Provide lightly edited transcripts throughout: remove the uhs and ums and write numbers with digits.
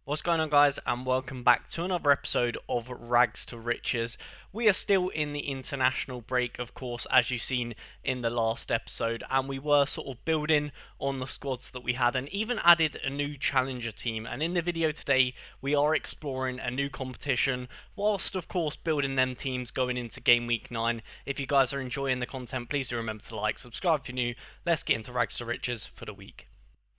What's going on, guys, and welcome back to another episode of Rags to Riches. We are still in the international break, of course, as you've seen in the last episode, and we were sort of building on the squads that we had and even added a new challenger team. And in the video today, we are exploring a new competition, whilst of course building them teams going into game week 9. If you guys are enjoying the content, please do remember to like, subscribe if you're new. Let's get into Rags to Riches for the week.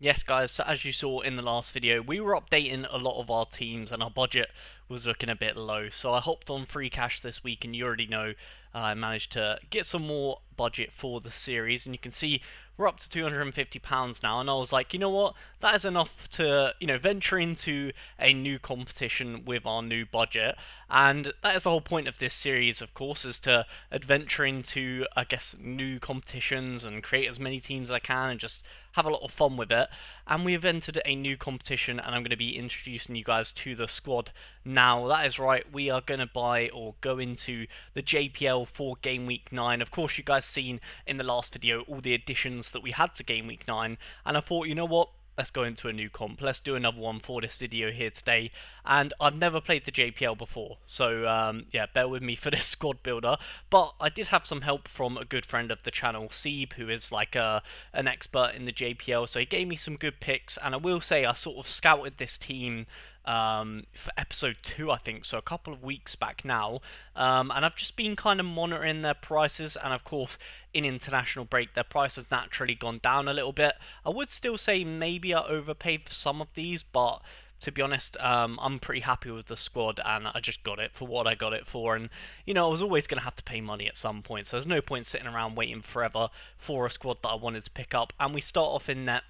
Yes, guys, so as you saw in the last video, we were updating a lot of our teams and our budget was looking a bit low. So I hopped on free cash this week, and you already know I managed to get some more budget for the series. And you can see we're up to £250 now. And I was like, you know what? That is enough to, venture into a new competition with our new budget. And that is the whole point of this series, of course, is to adventure into, I guess, new competitions and create as many teams as I can and just have a lot of fun with it. And we have entered a new competition, and I'm going to be introducing you guys to the squad now. That is right, we are going to buy or go into the JPL for game week 9. Of course, you guys seen in the last video all the additions that we had to game week 9, and I thought, you know what, let's go into a new comp. Let's do another one for this video here today. And I've never played the JPL before, so yeah, bear with me for this squad builder. But I did have some help from a good friend of the channel, Seb, who is like an expert in the JPL. So he gave me some good picks, and I will say I sort of scouted this team for episode 2, I think, so a couple of weeks back now, and I've just been kind of monitoring their prices, and of course in international break their price has naturally gone down a little bit. I would still say maybe I overpaid for some of these, but to be honest, I'm pretty happy with the squad, and I just got it for what I got it for. And I was always going to have to pay money at some point, so there's no point sitting around waiting forever for a squad that I wanted to pick up. And we start off in net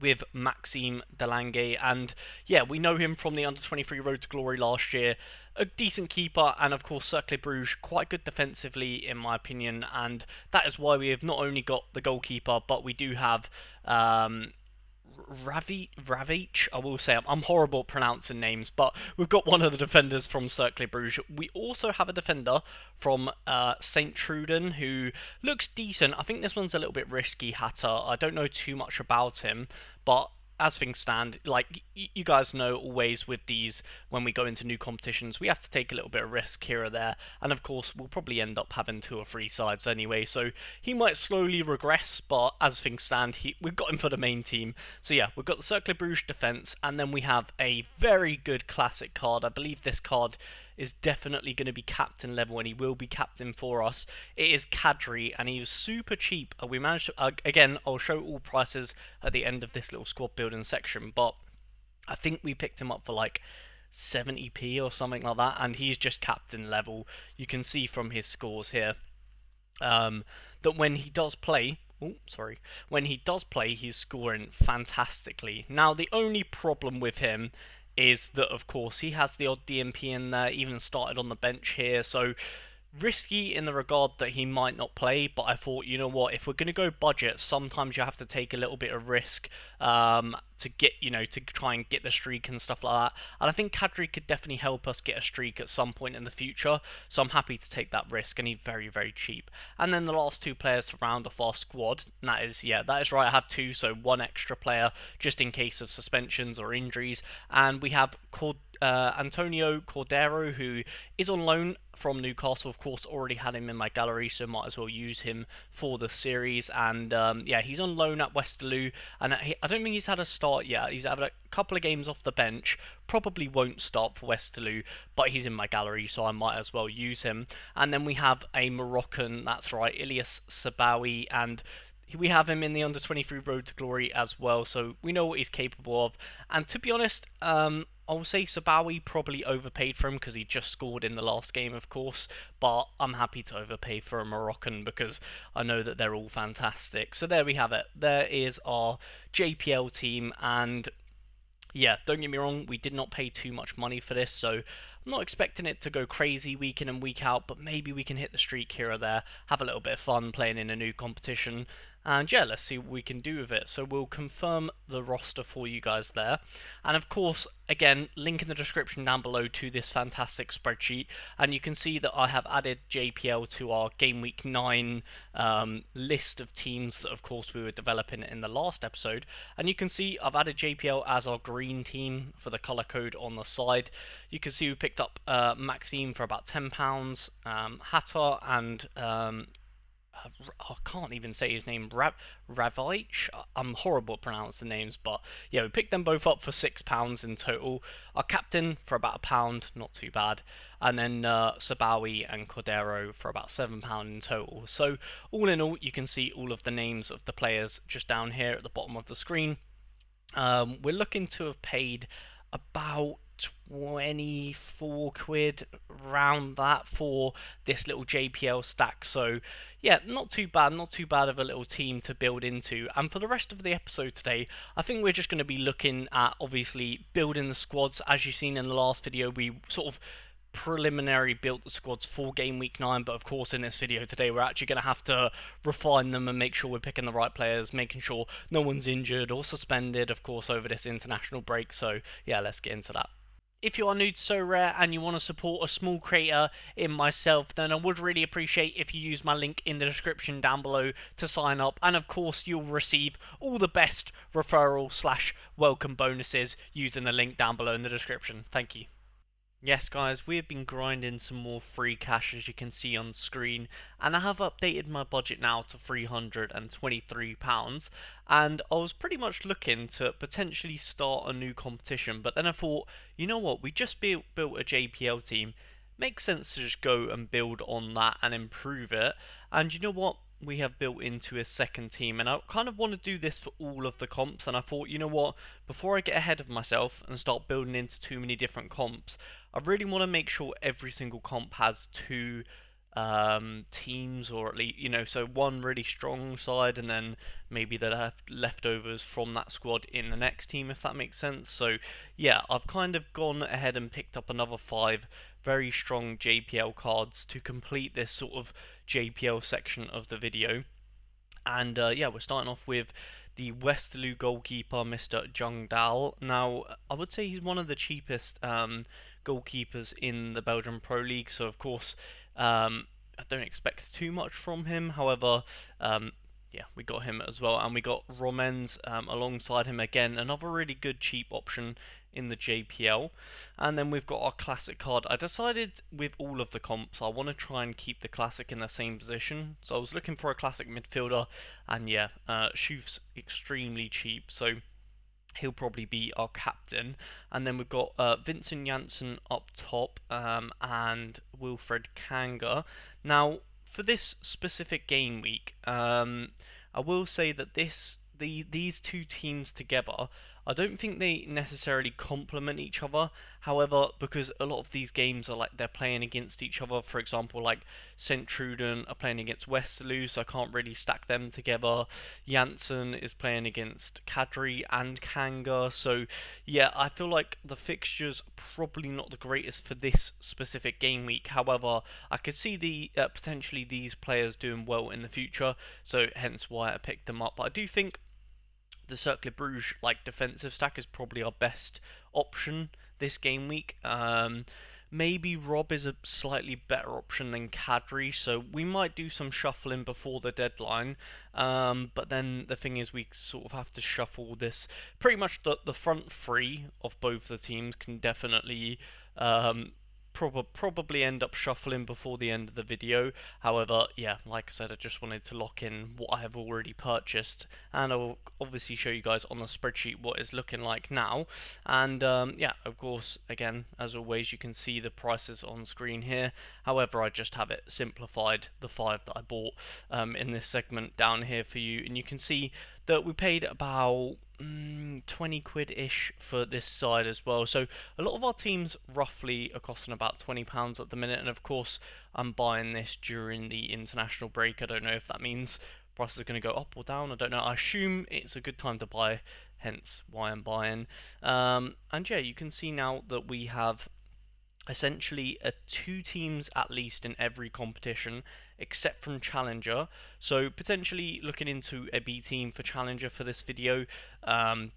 with Maxime Delange, and yeah, we know him from the under-23 Road to Glory last year. A decent keeper, and of course Cercle Bruges quite good defensively in my opinion, and that is why we have not only got the goalkeeper, but we do have Ravich. I will say I'm horrible at pronouncing names, but we've got one of the defenders from Cercle Bruges. We also have a defender from St. Truden who looks decent. I think this one's a little bit risky, Hatter. I don't know too much about him, but as things stand, like you guys know, always with these, when we go into new competitions, we have to take a little bit of risk here or there, and of course we'll probably end up having 2 or 3 sides anyway, so he might slowly regress, but as things stand, we've got him for the main team. So yeah, we've got the Cercle Bruges defence, and then we have a very good classic card. I believe this card is definitely going to be captain level, and he will be captain for us. It is Kadri, and he was super cheap. We managed to, again, I'll show all prices at the end of this little squad building section, but I think we picked him up for like 70p or something like that, and he's just captain level. You can see from his scores here that when he does play, when he does play, he's scoring fantastically. Now, the only problem with him is that, of course, he has the odd DMP in there, even started on the bench here, so risky in the regard that he might not play. But I thought, you know what, if we're going to go budget, sometimes you have to take a little bit of risk to get, to try and get the streak and stuff like that. And I think Kadri could definitely help us get a streak at some point in the future, so I'm happy to take that risk, and he's very, very cheap. And then the last 2 players to round off our squad, and that is, yeah, that is right, I have 2, so 1 extra player just in case of suspensions or injuries. And we have Antonio Cordero, who is on loan from Newcastle. Of course, already had him in my gallery, so might as well use him for the series. And yeah, he's on loan at Westerlo, and I don't think he's had a start yet. He's had a couple of games off the bench, probably won't start for Westerlo, but he's in my gallery, so I might as well use him. And then we have a Moroccan, that's right, Ilyas Sabawi, and we have him in the under-23 Road to Glory as well, so we know what he's capable of. And to be honest, I'll say Sabawi probably overpaid for him because he just scored in the last game, of course, but I'm happy to overpay for a Moroccan because I know that they're all fantastic. So there we have it. There is our JPL team, and yeah, don't get me wrong, we did not pay too much money for this, so I'm not expecting it to go crazy week in and week out, but maybe we can hit the streak here or there, have a little bit of fun playing in a new competition, and yeah, let's see what we can do with it. So we'll confirm the roster for you guys there. And of course, again, link in the description down below to this fantastic spreadsheet. And you can see that I have added JPL to our Game Week 9 list of teams that, of course, we were developing in the last episode. And you can see I've added JPL as our green team for the colour code on the side. You can see we picked up Maxime for about £10, Hatter and I can't even say his name, Ravich. I'm horrible at pronouncing names, but yeah, we picked them both up for £6 in total. Our captain for about £1, not too bad, and then Sabawi and Cordero for about £7 in total. So all in all, you can see all of the names of the players just down here at the bottom of the screen. We're looking to have paid about 24 quid around that for this little JPL stack. So yeah, not too bad of a little team to build into. And for the rest of the episode today, I think we're just going to be looking at obviously building the squads. As you've seen in the last video, we sort of preliminary built the squads for game week 9, but of course in this video today we're actually going to have to refine them and make sure we're picking the right players, making sure no one's injured or suspended, of course, over this international break. So yeah, let's get into that. If you are new to Sorare and you want to support a small creator in myself, then I would really appreciate if you use my link in the description down below to sign up. And of course, you'll receive all the best referral / welcome bonuses using the link down below in the description. Thank you. Yes guys, we have been grinding some more free cash as you can see on screen, and I have updated my budget now to £323, and I was pretty much looking to potentially start a new competition, but then I thought, you know what, we just built a JPL team, makes sense to just go and build on that and improve it, and you know what, we have built into a second team, and I kind of want to do this for all of the comps, and I thought, you know what, before I get ahead of myself and start building into too many different comps, I really want to make sure every single comp has two teams, or at least, you know, so one really strong side and then maybe that have leftovers from that squad in the next team, if that makes sense. So yeah, I've kind of gone ahead and picked up another 5 very strong JPL cards to complete this sort of JPL section of the video. And yeah, we're starting off with the Westerlo goalkeeper, Mr. Jung Dal. Now, I would say he's one of the cheapest goalkeepers in the Belgian Pro League, so of course, I don't expect too much from him. However, yeah, we got him as well, and we got Romens alongside him again, another really good cheap option in the JPL. And then we've got our classic card. I decided with all of the comps I want to try and keep the classic in the same position, so I was looking for a classic midfielder, and yeah, Schuf's extremely cheap, so he'll probably be our captain. And then we've got Vincent Janssen up top, and Wilfred Kanga. Now, for this specific game week, I will say that these two teams together, I don't think they necessarily complement each other. However, because a lot of these games are like they're playing against each other, for example, like St. Truden are playing against Westerlo, so I can't really stack them together. Janssen is playing against Kadri and Kanga, so yeah, I feel like the fixture's probably not the greatest for this specific game week. However, I could see the potentially these players doing well in the future, so hence why I picked them up. But I do think the Cercle Bruges like defensive stack is probably our best option this game week. Maybe Rob is a slightly better option than Kadri, so we might do some shuffling before the deadline. But then the thing is, we sort of have to shuffle this. Pretty much the front three of both the teams can definitely probably end up shuffling before the end of the video. However, yeah, like I said, I just wanted to lock in what I have already purchased, and I'll obviously show you guys on the spreadsheet what it's looking like now. And yeah, of course, again, as always, you can see the prices on screen here. However, I just have it simplified, the 5 that I bought in this segment down here for you, and you can see that we paid about 20 quid-ish for this side as well. So a lot of our teams roughly are costing about £20 at the minute, and of course I'm buying this during the international break. I don't know if that means prices are going to go up or down, I don't know. I assume it's a good time to buy, hence why I'm buying. And yeah, you can see now that we have essentially 2 teams at least in every competition except from Challenger. So potentially looking into a B team for Challenger for this video,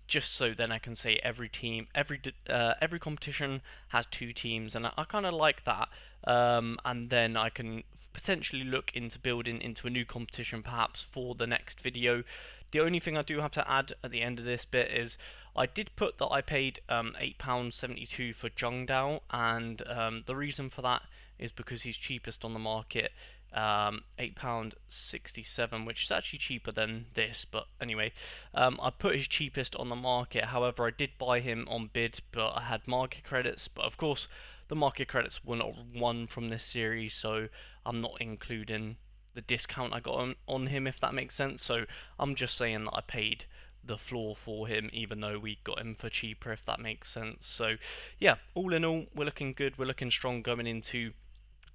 just so then I can say every team, every competition has 2 teams, and I kind of like that. And then I can potentially look into building into a new competition perhaps for the next video. The only thing I do have to add at the end of this bit is I did put that I paid £8.72 for Jungdao, and the reason for that is because he's cheapest on the market, £8.67, which is actually cheaper than this, but anyway, I put his cheapest on the market. However, I did buy him on bid, but I had market credits, but of course the market credits were not won from this series, so I'm not including the discount I got on him, if that makes sense. So I'm just saying that I paid the floor for him, even though we got him for cheaper, if that makes sense. So yeah, all in all, we're looking good, we're looking strong going into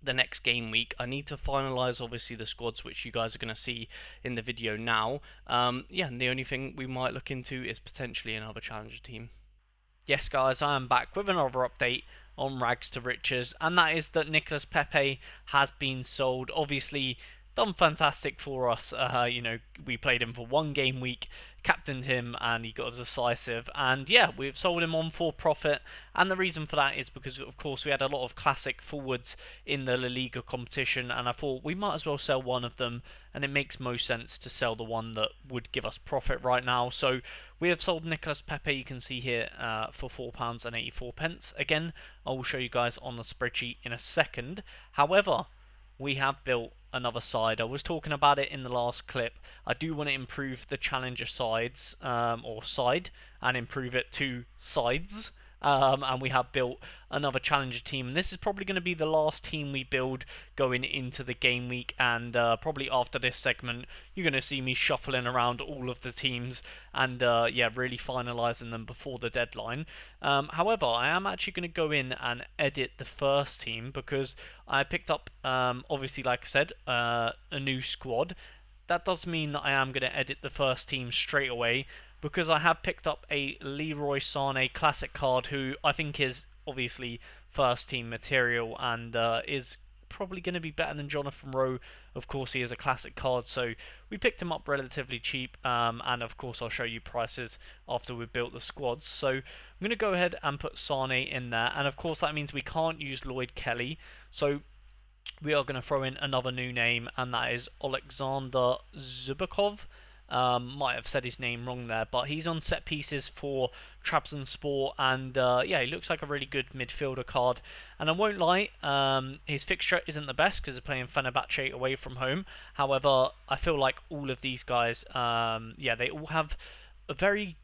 the next game week. I need to finalise obviously the squads, which you guys are going to see in the video now. Yeah, and the only thing we might look into is potentially another challenger team. Yes, guys, I am back with another update on Rags to Riches, and that is that Nicolas Pepe has been sold. Obviously, done fantastic for us. We played him for 1 game week, captained him, and he got a decisive. And yeah, we've sold him on for profit. And the reason for that is because, of course, we had a lot of classic forwards in the La Liga competition, and I thought we might as well sell one of them. And it makes most sense to sell the one that would give us profit right now. So we have sold Nicolas Pepe, you can see here, for £4.84. Again, I will show you guys on the spreadsheet in a second. However, we have built another side. I was talking about it in the last clip. I do want to improve the challenger sides, or side, and improve it to sides. And we have built another challenger team. And this is probably going to be the last team we build going into the game week. And probably after this segment, you're going to see me shuffling around all of the teams and yeah, really finalising them before the deadline. However, I am actually going to go in and edit the first team because I picked up, obviously, like I said, a new squad. That does mean that I am going to edit the first team straight away because I have picked up a Leroy Sané classic card who I think is obviously first team material and is probably going to be better than Jonathan Rowe. Of course, he is a classic card, so we picked him up relatively cheap, and of course I'll show you prices after we've built the squads. So I'm going to go ahead and put Sané in there, and of course that means we can't use Lloyd Kelly, so we are going to throw in another new name, and that is Alexander Zubakov. Might have said his name wrong there, but he's on set pieces for Trabzonspor, and yeah, he looks like a really good midfielder card. And I won't lie, his fixture isn't the best because they're playing Fenerbahce away from home. However, I feel like all of these guys, yeah, they all have a very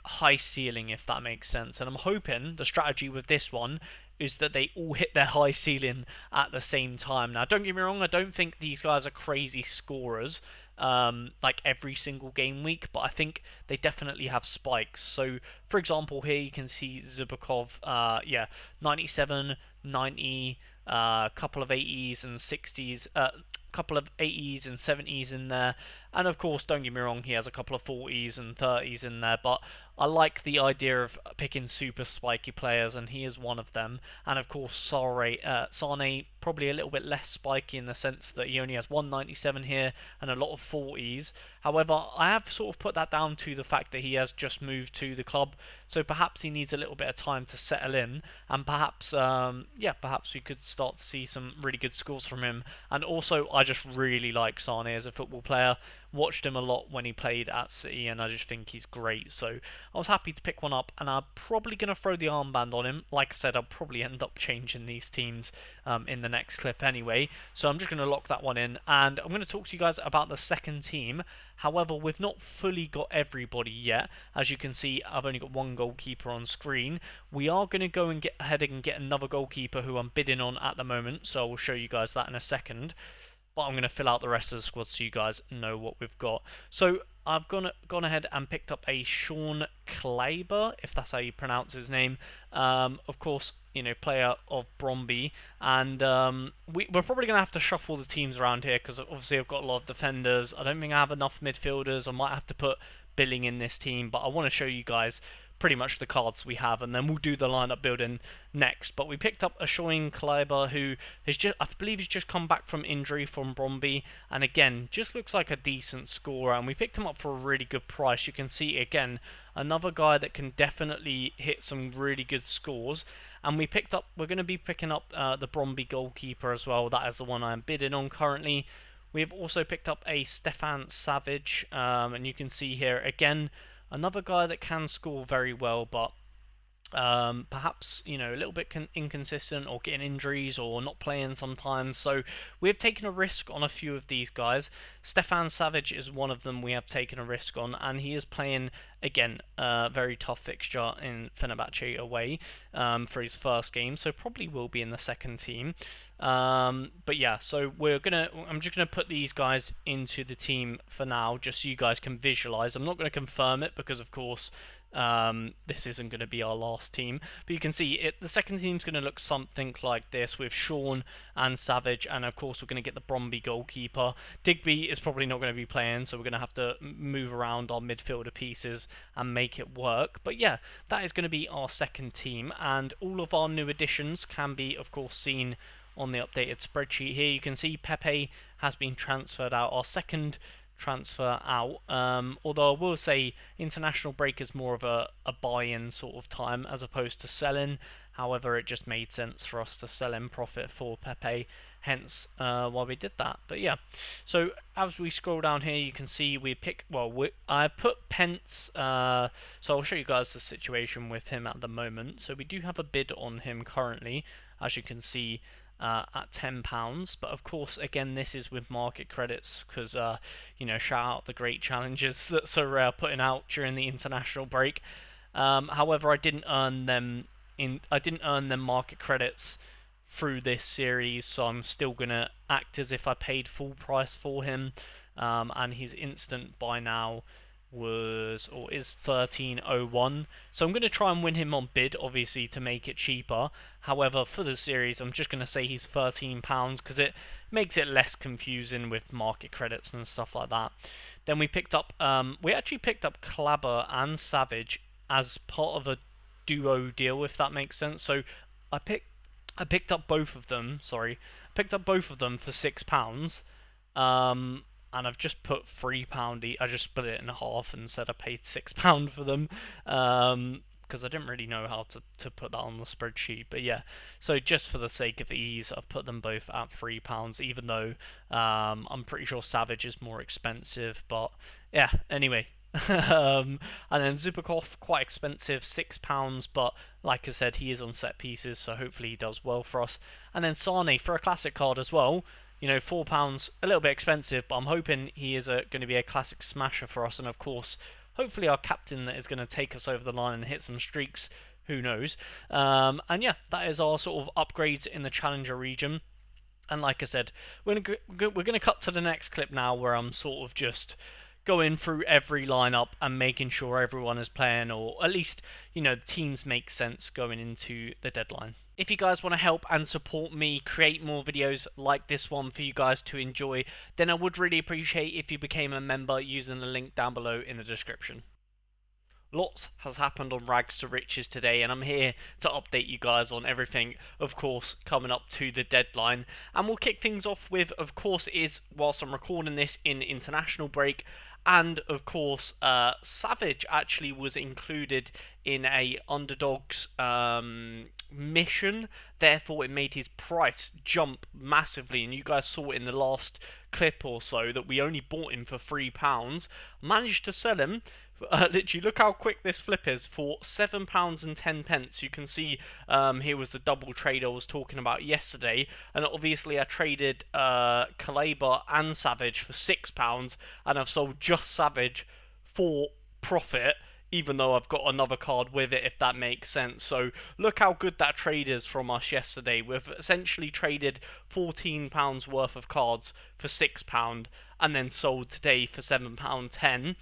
high ceiling, if that makes sense. And I'm hoping the strategy with this one is that they all hit their high ceiling at the same time. Now, don't get me wrong, I don't think these guys are crazy scorers, like every single game week, but I think they definitely have spikes. So, for example, here you can see Zubakov, yeah, 97, 90, a couple of 80s and 60s, couple of 80s and 70s in there, and of course, don't get me wrong, he has a couple of 40s and 30s in there, but I like the idea of picking super spiky players, and he is one of them. And of course, Sané, probably a little bit less spiky in the sense that he only has 197 here and a lot of 40s. However, I have sort of put that down to the fact that he has just moved to the club, so perhaps he needs a little bit of time to settle in, and perhaps, yeah, perhaps we could start to see some really good scores from him. And also, I just really like Sané as a football player. Watched him a lot when he played at City, and I just think he's great. So I was happy to pick one up, and I'm probably going to throw the armband on him. Like I said, I'll probably end up changing these teams in the next clip anyway. So I'm just going to lock that one in, and I'm going to talk to you guys about the second team. However, we've not fully got everybody yet. As you can see, I've only got one goalkeeper on screen. We are going to go and get ahead and get another goalkeeper who I'm bidding on at the moment, so I will show you guys that in a second. But I'm going to fill out the rest of the squad so you guys know what we've got. So I've gone ahead and picked up a Sean Kleiber, if that's how you pronounce his name. Of course, you know, player of Bromby. And we're probably going to have to shuffle the teams around here because obviously I've got a lot of defenders. I don't think I have enough midfielders. I might have to put Billing in this team, but I want to show you guys pretty much the cards we have, and then we'll do the lineup building next. But we picked up a Shoin Kleiber, who has just, I believe, he's just come back from injury from Bromby, and again, just looks like a decent scorer, and we picked him up for a really good price. You can see, again, another guy that can definitely hit some really good scores. And we're going to be picking up the Bromby goalkeeper as well. That is the one I'm bidding on currently. We've also picked up a Stefan Savage, and you can see here, again, another guy that can score very well, but perhaps, a little bit inconsistent or getting injuries or not playing sometimes. So we've taken a risk on a few of these guys. Stefan Savage is one of them we have taken a risk on, and he is playing, again, a very tough fixture in Fenerbahce away for his first game, so probably will be in the second team. But yeah, so I'm just gonna put these guys into the team for now, just so you guys can visualize. I'm not going to confirm it because, of course, this isn't going to be our last team, but you can see the second team's going to look something like this with Sean and Savage, and of course we're going to get the Bromby goalkeeper. Digby is probably not going to be playing, so we're going to have to move around our midfielder pieces and make it work. But yeah, that is going to be our second team, and all of our new additions can be, of course, seen on the updated spreadsheet here. You can see Pepe has been transferred out, our second transfer out, although I will say international break is more of a buy-in sort of time as opposed to selling. However, it just made sense for us to sell in profit for Pepe, hence why we did that. But yeah, so as we scroll down here, you can see I put Pence, so I'll show you guys the situation with him at the moment. So we do have a bid on him currently, as you can see, at £10, but of course, again, this is with market credits because shout out the great challenges that Sorare are putting out during the international break. However, I didn't earn them market credits through this series, so I'm still gonna act as if I paid full price for him. And his instant buy now is 13.01, so I'm going to try and win him on bid, obviously, to make it cheaper. However, for the series, I'm just going to say he's £13 because it makes it less confusing with market credits and stuff like that. Then we actually picked up Klabber and Savage as part of a duo deal, if that makes sense. So I picked up both of them. Picked up both of them for £6. And I've just put £3 each. I just split it in half and said I paid £6 for them, because I didn't really know how to put that on the spreadsheet. But yeah, so just for the sake of ease, I've put them both at £3, even though I'm pretty sure Savage is more expensive. But yeah, anyway. And then Zubakov, quite expensive, £6, but like I said, he is on set pieces, so hopefully he does well for us. And then Sane, for a classic card as well, £4, a little bit expensive, but I'm hoping he is going to be a classic smasher for us, and of course, hopefully our captain that is going to take us over the line and hit some streaks, who knows. And yeah, that is our sort of upgrades in the Challenger region. And like I said, we're going to cut to the next clip now, where I'm sort of just going through every lineup and making sure everyone is playing, or at least, the teams make sense going into the deadline. If you guys want to help and support me create more videos like this one for you guys to enjoy, then I would really appreciate if you became a member using the link down below in the description. Lots has happened on Rags to Riches today, and I'm here to update you guys on everything, of course, coming up to the deadline. And we'll kick things off with, of course, whilst I'm recording this in international break, and of course, Savage actually was included in a underdogs mission, therefore it made his price jump massively, and you guys saw it in the last clip or so that we only bought him for £3. Managed to sell him, literally, look how quick this flip is, for £7.10. You can see here was the double trade I was talking about yesterday, and obviously I traded Kaleba and Savage for £6, and I've sold just Savage for profit, even though I've got another card with it, if that makes sense. So look how good that trade is from us yesterday. We've essentially traded £14 worth of cards for £6, and then sold today for £7.10.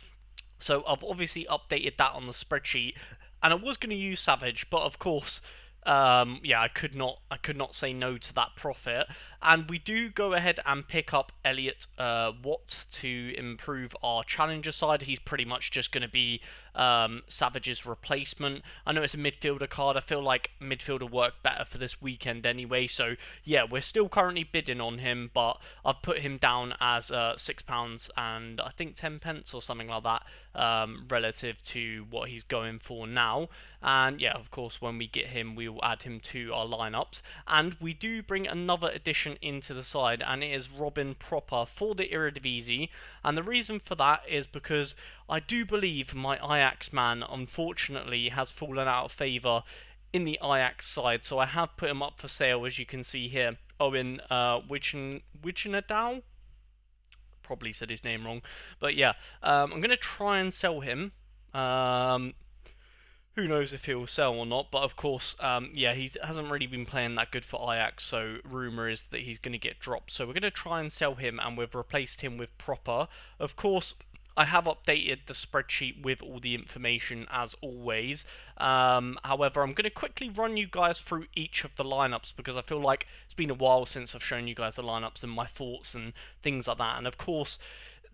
So I've obviously updated that on the spreadsheet, and I was going to use Savage, but of course, yeah, I could not say no to that profit. And we do go ahead and pick up Elliot Watt to improve our challenger side. He's pretty much just going to be Savage's replacement. I know it's a midfielder card. I feel like midfielder worked better for this weekend anyway. So yeah, we're still currently bidding on him, but I've put him down as £6 and I think 10 pence or something like that, relative to what he's going for now. And yeah, of course, when we get him, we will add him to our lineups. And we do bring another addition into the side, and it is Robin Proper for the Eredivisie. And the reason for that is because I do believe my Ajax man, unfortunately, has fallen out of favour in the Ajax side. So I have put him up for sale, as you can see here. Owen Wijnaldum? Probably said his name wrong. But yeah, I'm going to try and sell him. Who knows if he'll sell or not, but of course, yeah, he hasn't really been playing that good for Ajax, so rumour is that he's going to get dropped. So we're going to try and sell him, and we've replaced him with Proper. Of course, I have updated the spreadsheet with all the information as always. However, I'm going to quickly run you guys through each of the lineups because I feel like it's been a while since I've shown you guys the lineups and my thoughts and things like that. And of course,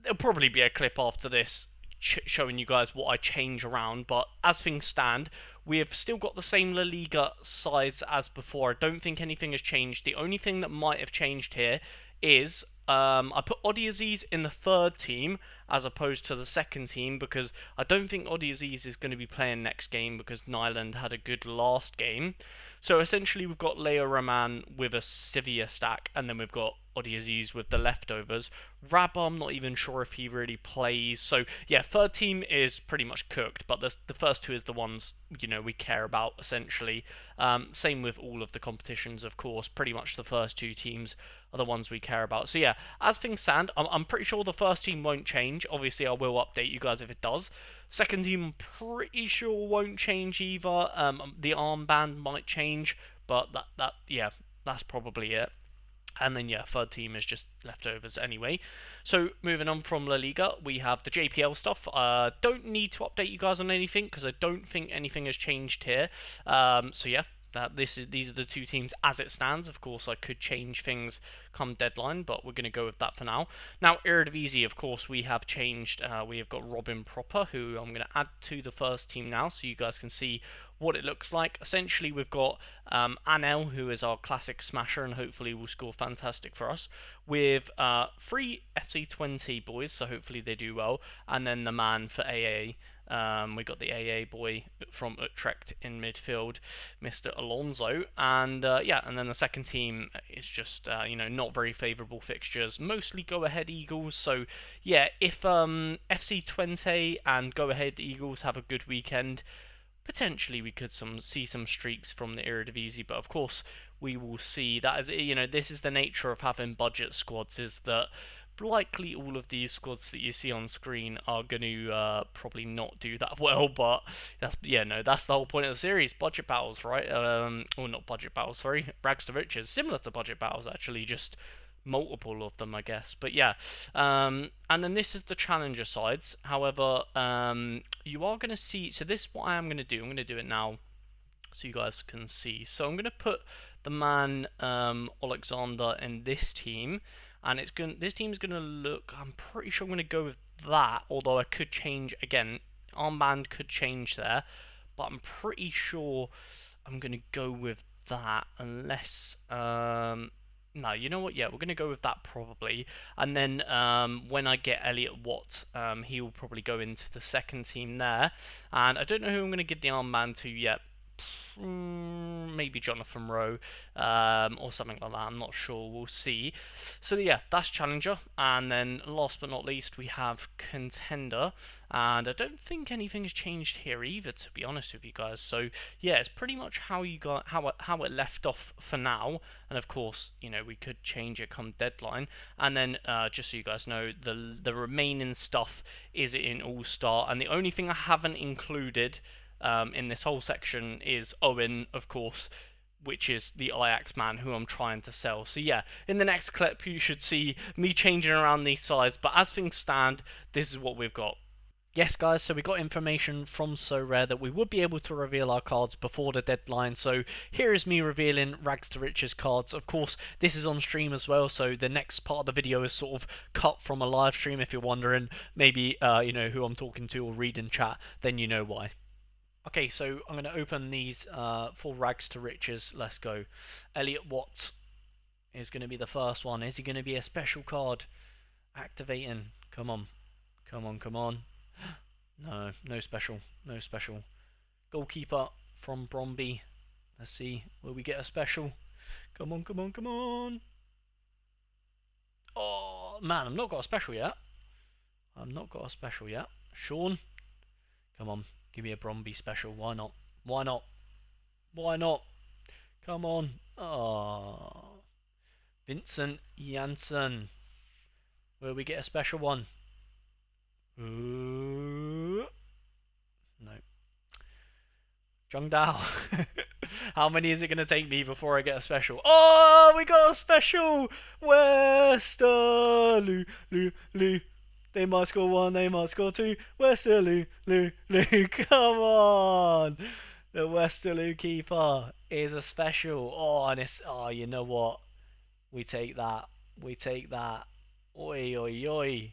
there'll probably be a clip after this showing you guys what I change around, but as things stand, we have still got the same La Liga sides as before. I don't think anything has changed. The only thing that might have changed here is I put Odi Aziz in the third team as opposed to the second team because I don't think Odi Aziz is going to be playing next game because Nyland had a good last game. So essentially we've got Leo Raman with a Sevilla stack, and then we've got Odi Aziz with the leftovers. Rabah, I'm not even sure if he really plays. So yeah, third team is pretty much cooked, but the first two is the ones, you know, we care about essentially. Same with all of the competitions, of course. Pretty much the first two teams are the ones we care about. So yeah, as things stand, I'm pretty sure the first team won't change. Obviously, I will update you guys if it does. Second team, I'm pretty sure won't change either. The armband might change, but yeah, that's probably it. And then, yeah, third team is just leftovers anyway. So, moving on from La Liga, we have the JPL stuff. Don't need to update you guys on anything, because I don't think anything has changed here. So, yeah, these are the two teams as it stands. Of course, I could change things come deadline, but we're going to go with that for now. Now, Eredivisie, of course, we have changed. We have got Robin Proper, who I'm going to add to the first team now, so you guys can see what it looks like. Essentially, we've got Anel, who is our classic smasher, and hopefully will score fantastic for us, with 3 FC20 boys, so hopefully they do well, and then the man for AA. We got the AA boy from Utrecht in midfield, Mr. Alonso, and yeah, and then the second team is just you know, not very favourable fixtures, mostly Go Ahead Eagles. So yeah, if FC20 and Go Ahead Eagles have a good weekend, potentially we could see some streaks from the Eredivisie, but of course we will see. That is, you know, this is the nature of having budget squads, is that likely all of these squads that you see on screen are going to probably not do that well, but that's, yeah, no, that's the whole point of the series, budget battles, right? Or not budget battles, sorry, rags to riches, similar to budget battles actually, just multiple of them, I guess. But yeah, and then this is the challenger sides. However, you are going to see, so this is what I am going to do. I'm going to do it now so you guys can see. So I'm going to put the man Alexander in this team, and this team is going to look, I'm pretty sure I'm going to go with that, although I could change again. Armband could change there, but I'm pretty sure I'm going to go with that unless no, you know what? Yeah, we're going to go with that probably. And then when I get Elliot Watt, he will probably go into the second team there. And I don't know who I'm going to give the armband to yet. Maybe Jonathan Rowe or something like that. I'm not sure. We'll see. So yeah, that's Challenger. And then last but not least, we have Contender. And I don't think anything has changed here either, to be honest with you guys. So yeah, it's pretty much how you got how it left off for now. And of course, you know, we could change it come deadline. And then just so you guys know, the remaining stuff is in All Star. And the only thing I haven't included in this whole section is Owen, of course, which is the Ajax man who I'm trying to sell. So yeah, in the next clip you should see me changing around these sides, but as things stand, this is what we've got. Yes, guys, so we got information from Sorare that we would be able to reveal our cards before the deadline. So here is me revealing Rags to Riches cards. Of course, this is on stream as well, so the next part of the video is sort of cut from a live stream. If you're wondering, maybe you know who I'm talking to or read in chat, then you know why. Okay, so I'm going to open these for Rags to Riches. Let's go. Elliot Watt is going to be the first one. Is he going to be a special card? Activating. Come on. Come on, come on. No, no special. No special. Goalkeeper from Bromby. Let's see. Will we get a special? Come on, come on, come on. Oh, man, I've not got a special yet. I've not got a special yet. Sean. Come on. Give me a Bromby special. Why not? Why not? Why not? Come on. Oh. Vincent Janssen. Will we get a special one? No. Zhang Dao. How many is it going to take me before I get a special? Oh, we got a special! Westerlo, Lou. They might score one, they might score two. Westerlo, Lou. Come on! The Westerlo keeper is a special. Oh, and it's... Oh, you know what? We take that. We take that. Oi, oi, oi.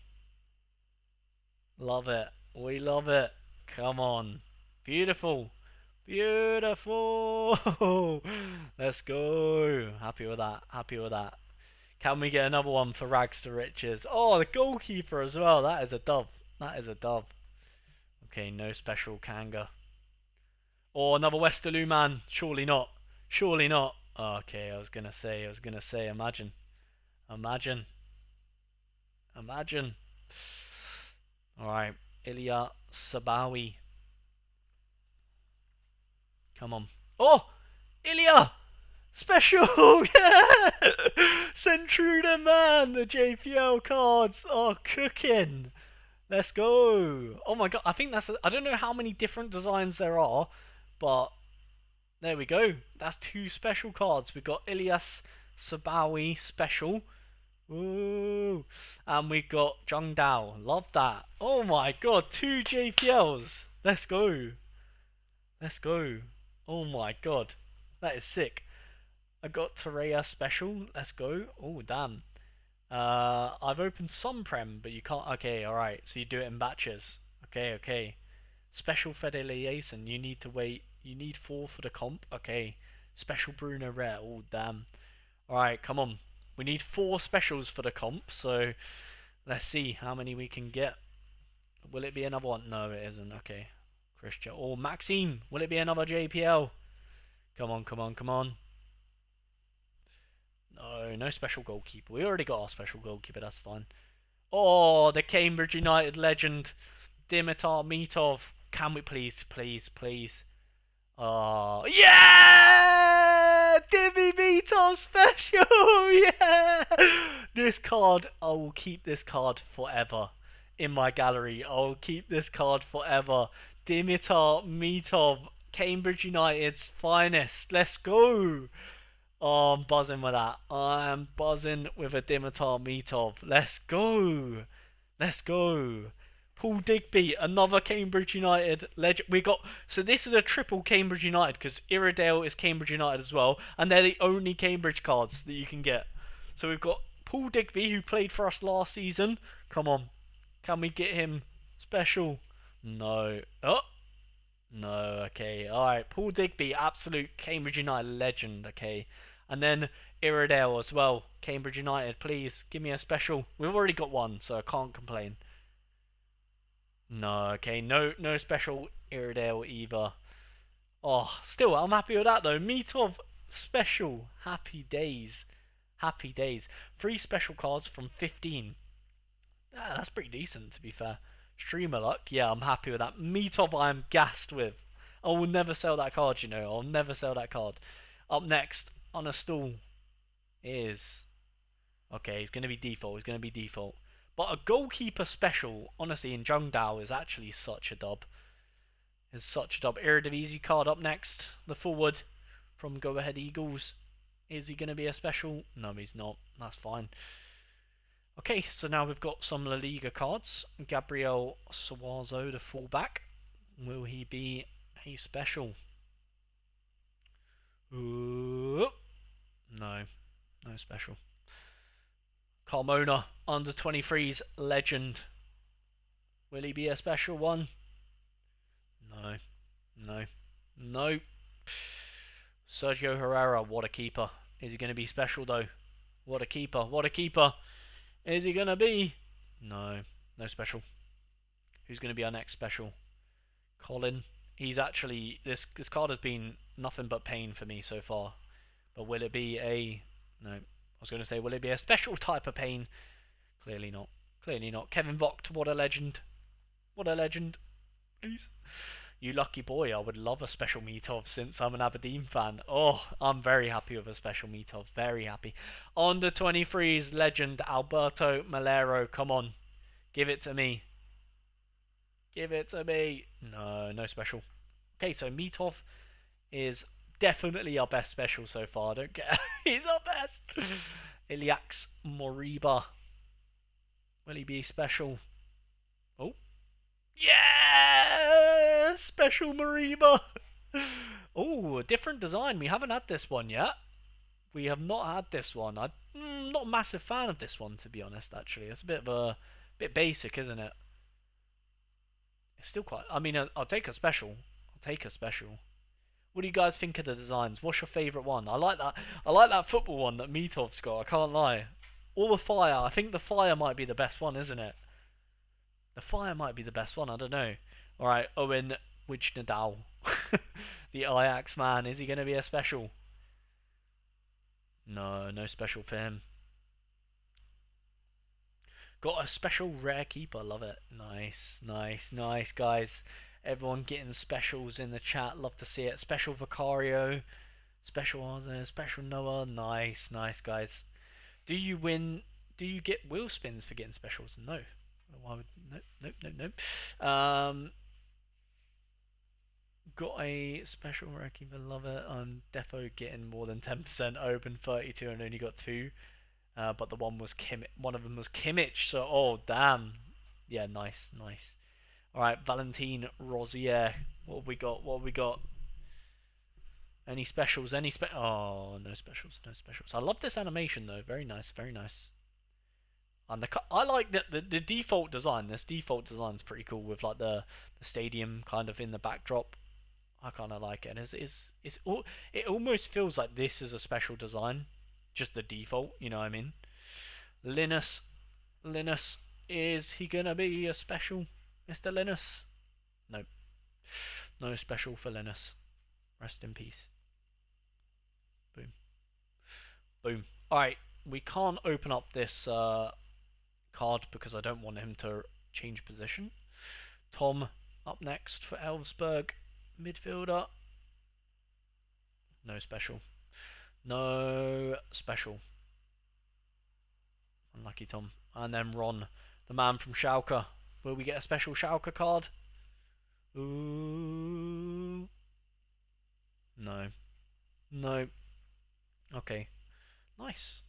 Love it. We love it. Come on. Beautiful. Beautiful. Let's go. Happy with that. Happy with that. Can we get another one for Rags to Riches? Oh, the goalkeeper as well. That is a dub. That is a dub. Okay, no special Kanga. Or another Westerlo man. Surely not. Surely not. Okay, I was gonna say. Imagine. Imagine. Imagine. Alright. Ilya Sabawi. Come on. Oh! Ilya! Special! Yeah! Centruda man! The JPL cards are cooking! Let's go! Oh my god, I think that's... I don't know how many different designs there are, but... There we go. That's two special cards. We've got Ilyas Sabawi special. Ooh. And we've got Zhang Dao. Love that. Oh my god, two JPLs. Let's go. Let's go. Oh my god. That is sick. I got Terea special. Let's go. Oh, damn. I've opened some Prem, but you can't... Okay, alright. So you do it in batches. Okay, okay. Special Federation. You need to wait. You need 4 for the comp. Okay. Special Bruno Rare. Oh, damn. Alright, come on. We need 4 specials for the comp, so... Let's see how many we can get. Will it be another one? No, it isn't. Okay. Christian. Or Maxime. Will it be another JPL? Come on, come on, come on. No, no special goalkeeper. We already got our special goalkeeper, that's fine. Oh, the Cambridge United legend, Dimitar Mitov. Can we please, please, please? Oh, yeah! Dimmy Mitov special! Yeah! This card, I will keep this card forever. In my gallery, I will keep this card forever. Dimitar Mitov, Cambridge United's finest. Let's go! Oh, I'm buzzing with that. I'm buzzing with a Dimitar Mitov. Let's go. Let's go. Paul Digby, another Cambridge United legend. We got... So this is a triple Cambridge United because Iredale is Cambridge United as well. And they're the only Cambridge cards that you can get. So we've got Paul Digby, who played for us last season. Come on. Can we get him special? No. Oh. No, okay. Alright, Paul Digby, absolute Cambridge United legend, okay. And then Iredale as well. Cambridge United, please, give me a special. We've already got one, so I can't complain. No, okay, no special Iredale either. Oh, still, I'm happy with that though. Mitov special. Happy days. Happy days. 3 special cards from 15. Ah, that's pretty decent, to be fair. Streamer luck, yeah, I'm happy with that. Mitov, I am gassed with. I will never sell that card, you know. I'll never sell that card. Up next, on a stool, is... Okay, he's going to be default. He's going to be default. But a goalkeeper special, honestly, in Zhang Dao is actually such a dub. Is such a dub. Eredivisie card up next. The forward from Go Ahead Eagles. Is he going to be a special? No, he's not. That's fine. Okay, so now we've got some La Liga cards. Gabriel Suazo, the fullback. Will he be a special? Ooh, no, no special. Carmona, under 23's legend. Will he be a special one? No, no, no. Sergio Herrera, what a keeper. Is he going to be special though? What a keeper, what a keeper. Is he going to be? No, no special. Who's going to be our next special? Colin. He's actually, this card has been nothing but pain for me so far. But will it be a, no, I was going to say, will it be a special type of pain? Clearly not. Clearly not. Kevin Vogt, what a legend. What a legend. Please. You lucky boy, I would love a special meet-of since I'm an Aberdeen fan. Oh, I'm very happy with a special meet-of. Very happy. Under 23's legend, Alberto Malero. Come on. Give it to me. Give it to me. No, no special. Okay, so meet-of is definitely our best special so far. I don't care. He's our best. Iliax Moriba. Will he be special? Oh. Yeah! Special Moriba. Oh, a different design. We haven't had this one yet. We have not had this one. I'm not a massive fan of this one, to be honest, actually. It's a bit basic, isn't it? It's still quite... I mean, I'll take a special. I'll take a special. What do you guys think of the designs? What's your favourite one? I like that. I like that football one that Meetov's got. I can't lie. Or the fire. I think the fire might be the best one, isn't it? The fire might be the best one. I don't know. All right, Owen Wijnaldum, the Ajax man. Is he going to be a special? No, no special for him. Got a special rare keeper. Love it. Nice, nice, nice, guys. Everyone getting specials in the chat. Love to see it. Special Vicario. Special Arze. Special Noah. Nice, nice, guys. Do you win? Do you get wheel spins for getting specials? No. Why would... Nope, nope, nope, nope. Got a special rare keeper. Love it. I'm defo getting more than 10% open 32 and only got 2. But the one was one of them was Kimmich, so oh damn. Yeah, nice, nice. Alright, Valentine Rosier. What have we got? What have we got? Any specials? Oh, no specials, no specials. I love this animation though. Very nice, very nice. And I like the default design. This default design's pretty cool with like the stadium kind of in the backdrop. I kind of like it. It almost feels like this is a special design. Just the default, you know what I mean? Linus, is he gonna be a special, Mr. Linus? Nope, no special for Linus. Rest in peace. Boom, boom. All right, we can't open up this card because I don't want him to change position. Tom up next for Elfsberg, midfielder. No special. No special. Unlucky Tom. And then Ron, the man from Schalke. Will we get a special Schalke card? Ooh. No. No. Okay. Nice.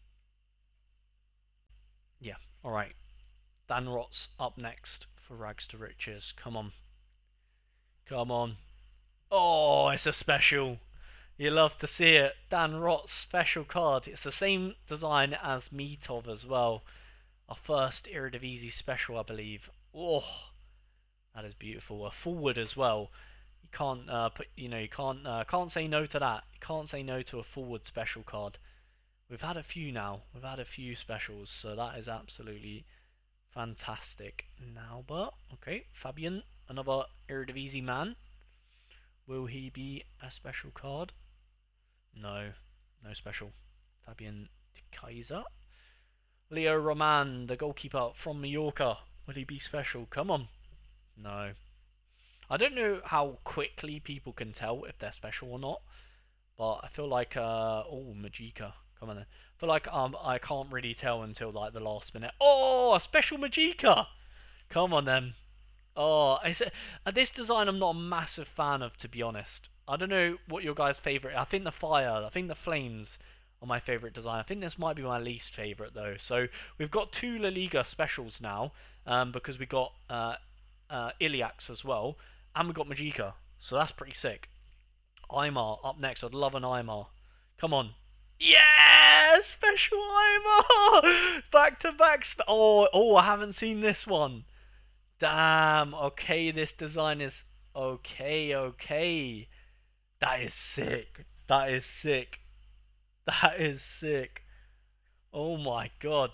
Yeah. Alright. Dan Rotz up next for Rags to Riches. Come on. Come on. Oh, it's a special. You love to see it. Dan Rott's special card. It's the same design as Meetov as well. Our first Eredivisie special, I believe. Oh, that is beautiful. A forward as well. You can't can't say no to that. You can't say no to a forward special card. We've had a few now. We've had a few specials, so that is absolutely fantastic. Now, but okay, Fabian, another Eredivisie man. Will he be a special card? No, no special. Fabian de Kaiser. Leo Roman, the goalkeeper from Mallorca. Will he be special? Come on. No. I don't know how quickly people can tell if they're special or not. But I feel like, oh, Majika. Come on then. I feel like I can't really tell until like the last minute. Oh, a special Majika. Come on then. Oh, this design I'm not a massive fan of, to be honest. I don't know what your guys' favourite. I think the fire, I think the flames on my favourite design. I think this might be my least favourite though. So we've got two La Liga specials now, because we got Iliax as well, and we got Magica. So that's pretty sick. Aymar up next. I'd love an Aymar. Come on. Yeah! Special Aymar! Back to back. Oh, I haven't seen this one. Damn. Okay, this design is okay. Okay. That is sick. That is sick. That is sick. Oh my god.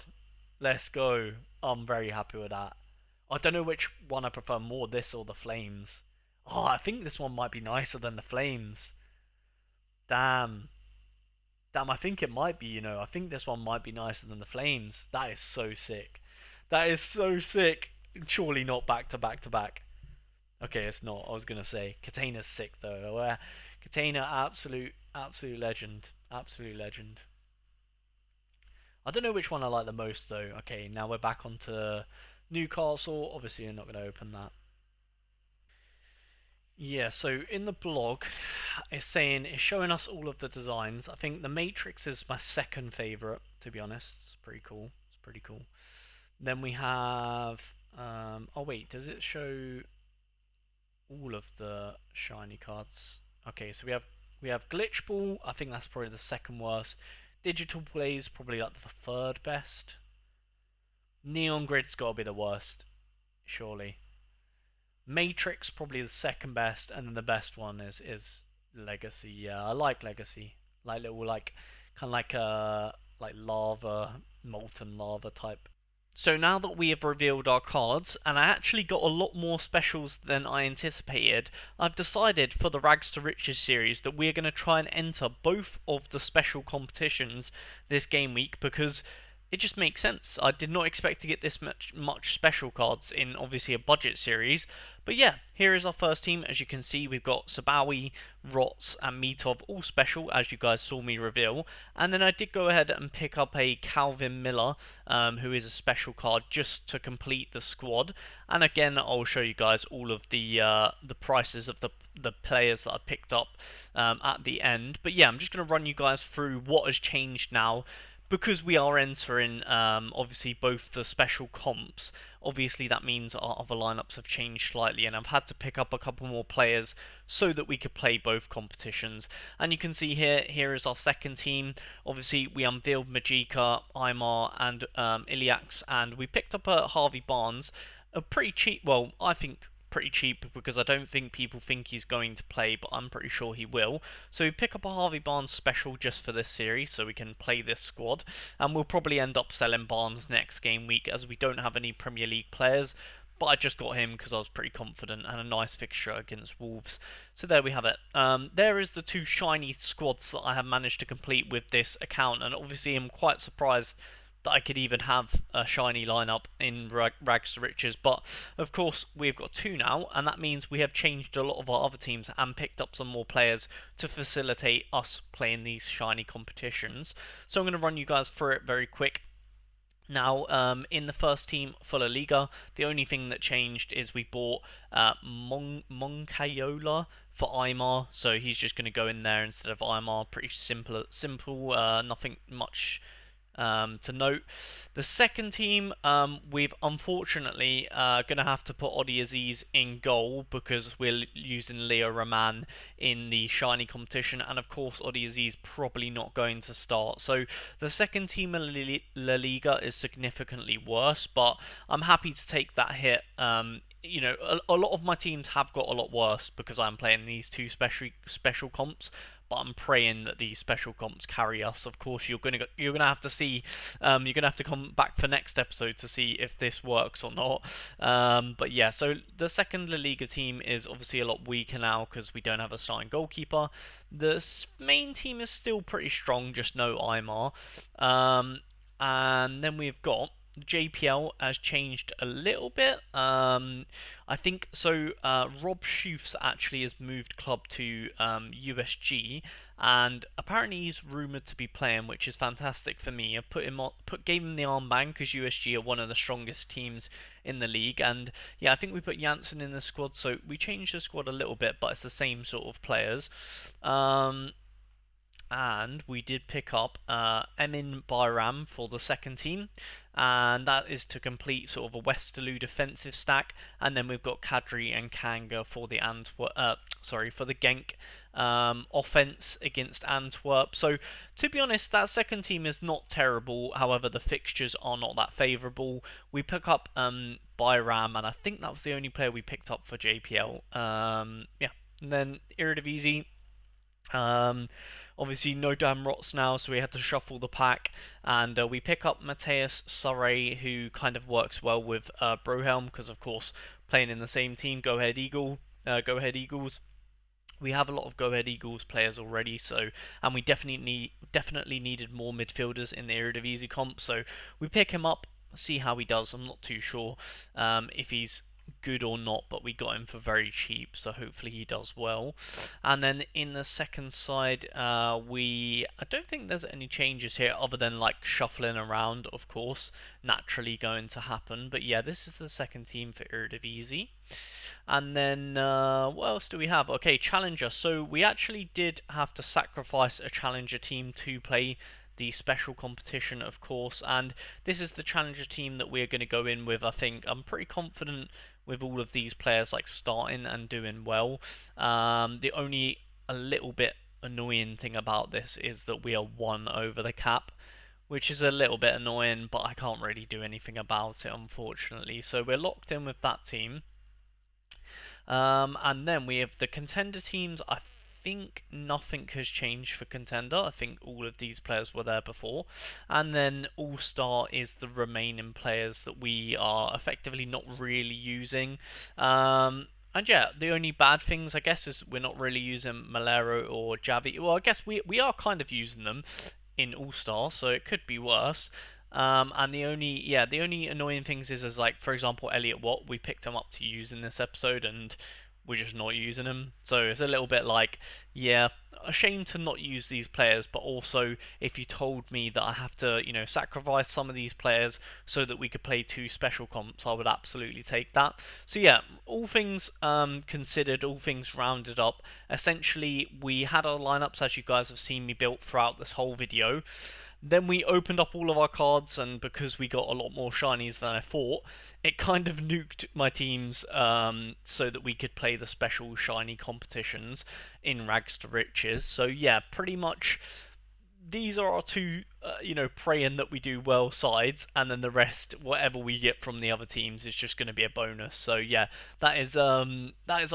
Let's go. I'm very happy with that. I don't know which one I prefer more, this or the Flames. Oh, I think this one might be nicer than the Flames. Damn. Damn, I think it might be, I think this one might be nicer than the Flames. That is so sick. That is so sick. Surely not back to back to back. Okay, it's not. I was gonna say Katena's sick though. Katena, absolute legend, absolute legend. I don't know which one I like the most though. Okay, now we're back onto Newcastle. Obviously, you're not gonna open that. Yeah, so in the blog, it's showing us all of the designs. I think the Matrix is my second favorite, to be honest. It's pretty cool. It's pretty cool. Then we have, oh wait, does it show all of the shiny cards? Okay, so we have Glitch Ball. I think that's probably the second worst. Digital Blaze probably like the third best. Neon Grid's got to be the worst, surely. Matrix probably the second best, and then the best one is Legacy. Yeah, I like Legacy. Like little kind of like lava, molten lava type. So now that we have revealed our cards, and I actually got a lot more specials than I anticipated, I've decided for the Rags to Riches series that we're going to try and enter both of the special competitions this game week because it just makes sense. I did not expect to get this much special cards in obviously a budget series. But yeah, here is our first team. As you can see, we've got Sabawi, Rots, and Mitov all special, as you guys saw me reveal. And then I did go ahead and pick up a Calvin Miller, who is a special card just to complete the squad. And again, I'll show you guys all of the prices of the players that I picked up at the end. But yeah, I'm just going to run you guys through what has changed now because we are entering obviously both the special comps. Obviously that means our other lineups have changed slightly, and I've had to pick up a couple more players so that we could play both competitions. And you can see here is our second team. Obviously we unveiled Majika, Aymar, and Iliax, and we picked up a Harvey Barnes, a pretty cheap, well, I think pretty cheap because I don't think people think he's going to play, but I'm pretty sure he will. So we pick up a Harvey Barnes special just for this series so we can play this squad, and we'll probably end up selling Barnes next game week as we don't have any Premier League players. But I just got him because I was pretty confident and a nice fixture against Wolves. So there we have it. There is the two shiny squads that I have managed to complete with this account, and obviously I'm quite surprised that I could even have a shiny lineup in Rags to Riches. But of course, we've got two now, and that means we have changed a lot of our other teams and picked up some more players to facilitate us playing these shiny competitions. So I'm going to run you guys through it very quick. Now, in the first team for La Liga, the only thing that changed is we bought Moncayola for Aymar, so he's just going to go in there instead of Aymar. Pretty simple, nothing much to note. The second team, we've unfortunately going to have to put Odi Aziz in goal because we're using Leo Roman in the shiny competition, and of course Odi Aziz probably not going to start. So the second team in La Liga is significantly worse, but I'm happy to take that hit. A lot of my teams have got a lot worse because I'm playing these two special comps, but I'm praying that these special comps carry us. Of course, you're gonna have to see. You're gonna have to come back for next episode to see if this works or not. But yeah, so the second La Liga team is obviously a lot weaker now because we don't have a starting goalkeeper. The main team is still pretty strong, just no Aymar. And then we've got JPL has changed a little bit. I think so. Rob Schufs actually has moved club to USG, and apparently he's rumored to be playing, which is fantastic for me. I gave him the armband because USG are one of the strongest teams in the league, and yeah, I think we put Janssen in the squad, so we changed the squad a little bit, but it's the same sort of players. and we did pick up Emin Bayram for the second team, and that is to complete sort of a Westerlo defensive stack. And then we've got Kadri and Kanga for the for the Genk offense against Antwerp. So to be honest, that second team is not terrible. However, the fixtures are not that favourable. We pick up Bayram, and I think that was the only player we picked up for JPL. Yeah, and then Eredivisie. Um, Obviously, no damn rots now, so we had to shuffle the pack, and we pick up Mateus Sorare, who kind of works well with Brohelm, because of course, playing in the same team, Go Ahead Eagles. We have a lot of Go Ahead Eagles players already, so and we definitely needed more midfielders in the Eredivisie comp, so we pick him up, see how he does. I'm not too sure if he's good or not, but we got him for very cheap, so hopefully he does well. And then in the second side, I don't think there's any changes here other than like shuffling around, of course, naturally going to happen. But yeah, this is the second team for Eredivisie. And then what else do we have? Okay, Challenger. So we actually did have to sacrifice a Challenger team to play the special competition, of course, and this is the Challenger team that we're going to go in with. I think I'm pretty confident with all of these players like starting and doing well. The only a little bit annoying thing about this is that we are one over the cap, which is a little bit annoying, but I can't really do anything about it, unfortunately. So we're locked in with that team. And then we have the contender teams. I think nothing has changed for contender. I think all of these players were there before. And then All Star is the remaining players that we are effectively not really using. And yeah, the only bad things, I guess, is we're not really using Malero or Javi. Well, I guess we are kind of using them in All Star, so it could be worse. And the only annoying things is like, for example, Elliot Watt, we picked him up to use in this episode, and we're just not using him. So it's a little bit like, yeah, a shame to not use these players, but also if you told me that I have to, sacrifice some of these players so that we could play two special comps, I would absolutely take that. So yeah, all things considered, all things rounded up, essentially we had our lineups as you guys have seen me built throughout this whole video. Then we opened up all of our cards, and because we got a lot more shinies than I thought, it kind of nuked my teams so that we could play the special shiny competitions in Rags to Riches. So yeah, pretty much these are our two, praying that we do well sides, and then the rest, whatever we get from the other teams, is just going to be a bonus. So yeah, that is our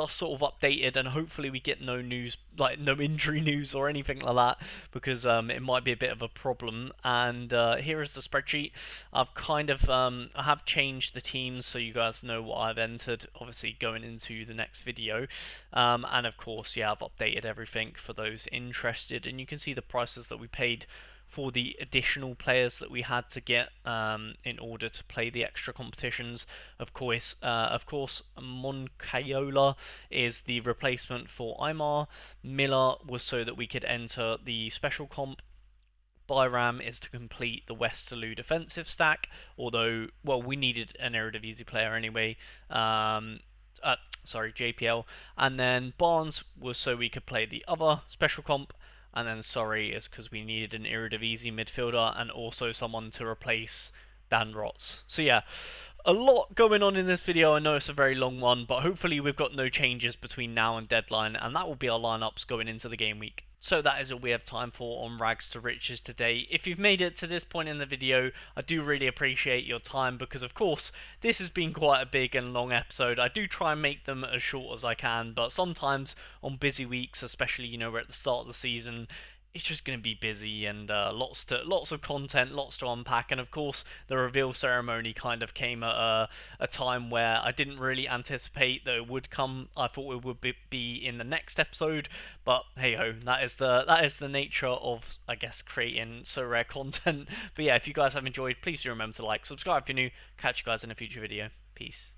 sort of updated, and hopefully we get no news, like no injury news or anything like that, because it might be a bit of a problem. And here is the spreadsheet. I've kind of I have changed the teams so you guys know what I've entered, obviously going into the next video, and of course, yeah, I've updated everything for those interested, and you can see the prices that we paid for the additional players that we had to get in order to play the extra competitions. Of course, Moncayola is the replacement for Aymar. Miller was so that we could enter the special comp. Byram is to complete the Westerlo defensive stack, although, well, we needed an Eredivisie player anyway. JPL. And then Barnes was so we could play the other special comp, and then Sorry is because we needed an Eredivisie midfielder and also someone to replace Dan Rotz. So yeah, a lot going on in this video. I know it's a very long one, but hopefully we've got no changes between now and deadline, and that will be our lineups going into the game week. So that is all we have time for on Rags to Riches today. If you've made it to this point in the video, I do really appreciate your time, because of course this has been quite a big and long episode. I do try and make them as short as I can, but sometimes on busy weeks, especially we're at the start of the season, it's just going to be busy, and lots of content, lots to unpack. And of course, the reveal ceremony kind of came at a time where I didn't really anticipate that it would come. I thought it would be in the next episode, but hey ho, that is the nature of, I guess, creating so rare content. But yeah, if you guys have enjoyed, please do remember to like, subscribe if you're new. Catch you guys in a future video. Peace.